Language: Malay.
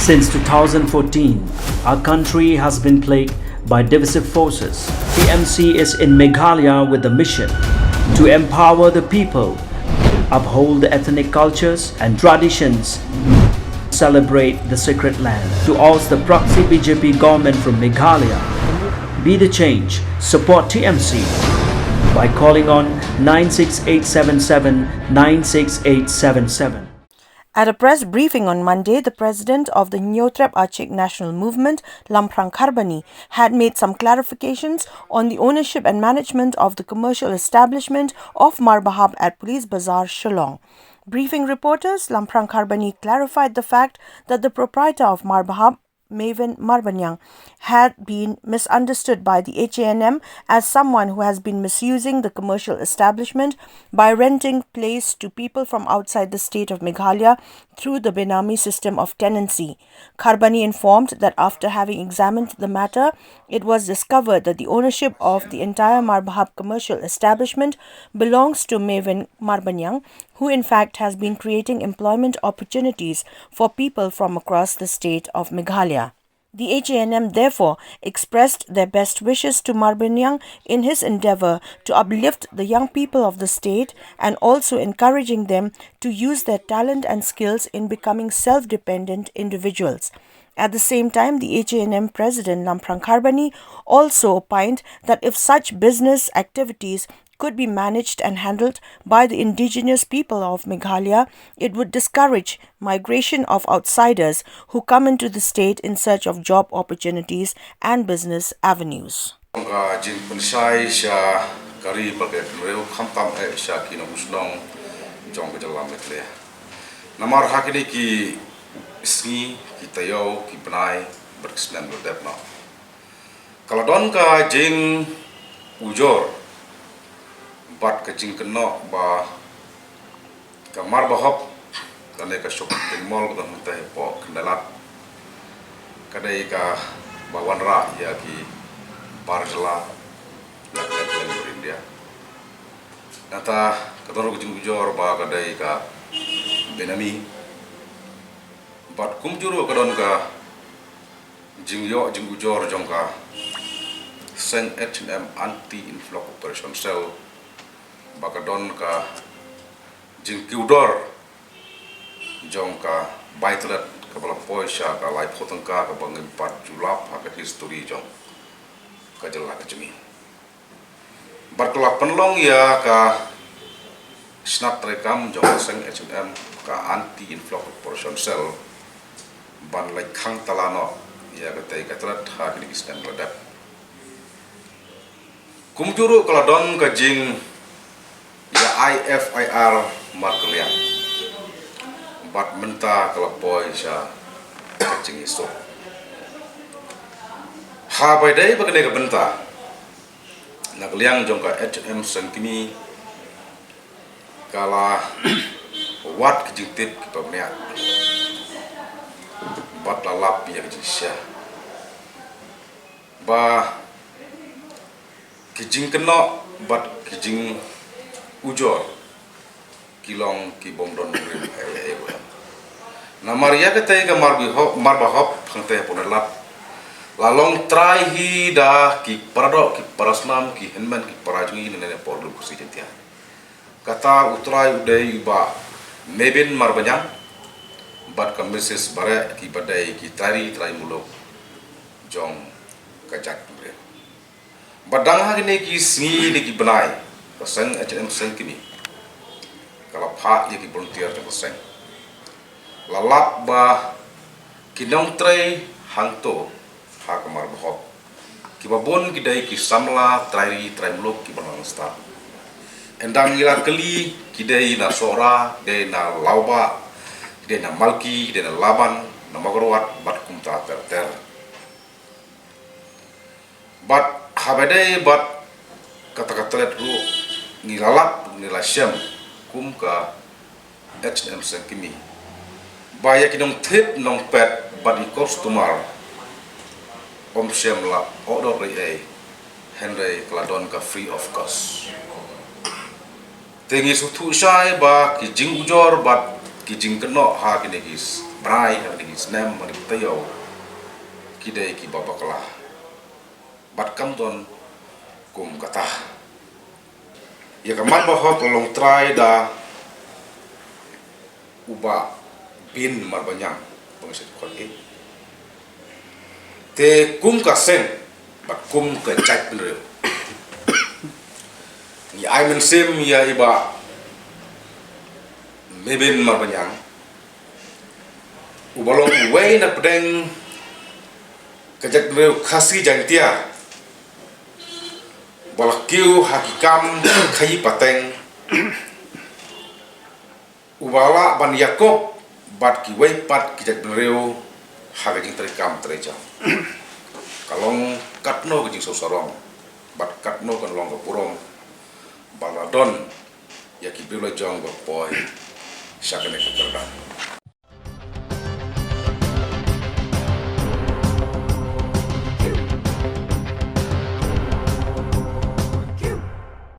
Since 2014, our country has been plagued by divisive forces. TMC is in Meghalaya with the mission to empower the people, uphold the ethnic cultures and traditions, celebrate the sacred land. To oust the proxy BJP government from Meghalaya, be the change, support TMC by calling on 96877 96877. At a press briefing on Monday, the president of the Hynniewtrep Achik National Movement, Lamphrang Kharbani, had made some clarifications on the ownership and management of the commercial establishment of Marba Hub at Police Bazaar, Shillong. Briefing reporters, Lamphrang Kharbani clarified the fact that the proprietor of Marba Hub, Marba, had been misunderstood by the Hanm as someone who has been misusing the commercial establishment by renting place to people from outside the state of Meghalaya through the Benami system of tenancy. Kharbani informed that after having examined the matter, it was discovered that the ownership of the entire Marba Hub commercial establishment belongs to Marba, who in fact has been creating employment opportunities for people from across the state of Meghalaya. The Hanm therefore expressed their best wishes to Marba in his endeavour to uplift the young people of the state and also encouraging them to use their talent and skills in becoming self-dependent individuals. At the same time, the Hanm president Lamphrang Kharbani also opined that if such business activities could be managed and handled by the indigenous people of Meghalaya, it would discourage migration of outsiders who come into the state in search of job opportunities and business avenues. Bat kecing kena ba ka Marba Hub kane ka shopping mall ko tah po kendalat kadai ka bawanra ya ki parjala la India nata kadoro kecing ujor ba kadai ka Benami bat kumjuru kadon ka jingyo jing ujor jongka Seng Hanm anti-influx operation cell bakadon ka jingkiudor jongka baitlet kabala poisha ka lai photangka ka bangin pat julap ha ka history jong ka jela ka jemi barkala penlong ya ka snap rekam jong Seng Hanm ka anti influx operation cell ban lai khang talano ya ka tai ka trat ha ki stand ladap kumjuru kaladon ka jing ya IFIR markelian bat menta kelapoi sya kacing iso ha bai dai bakane ka benta nak liang jongka HM sengkini kala wat kejing tip kita meniat bat lalap ya kejing sya ba kejing kena bat kejing ujor kilong ki bomdon rim ay na maria ka tay ka Marba Hub khangte ponelap lalong try hi da ki parado ki parasnam ki Hanm ki parajungi nene porlu kusi jentia kata utrai udai ba mebin Marba bat ka Mrs bare ki badai ki tari trai muluk jong kajak bre badang ha ni ki singi ni ki banai Seng Hanm seng kini kalau pak ye ki volunteer jong seng lalap ba kinong tray hangto ha ka Marba Hub ki babon ki dai ki samla trai muluk ki banang sta endang ila keli ki dai na sora dai na lauba dai na malki dai na laban na magrowat bat kumta ter bat habadai bat kata-kata let ru nilalap nilasyam kum ka Hanm sengkini baya kinong tip nong pet badi kostumar om syam la order ai Henry Kladon ka free of cost tengi sutu sai ba ki jing ujor bat ki jing keno ha kini gis brai hari ni snem mari tayo kidai ki babakala bat kam ton kum kata ya kamar bahwa tolong try da uba bin marbanyang pengesit kolge te kum kasen bat kum ke chat bener ya I mean sim ya iba mebin marbanyang ubalong uway na pedeng kejak bener kasih jantia balakiu hakikam kayi pateng ubala ban Yakob bat ki wei pat kijak benereu hagajing terikam tereja kalong katno gejing sosorong bat katno kan long kapurong baladon ya ki bilo jong bapoy sakane kekerdan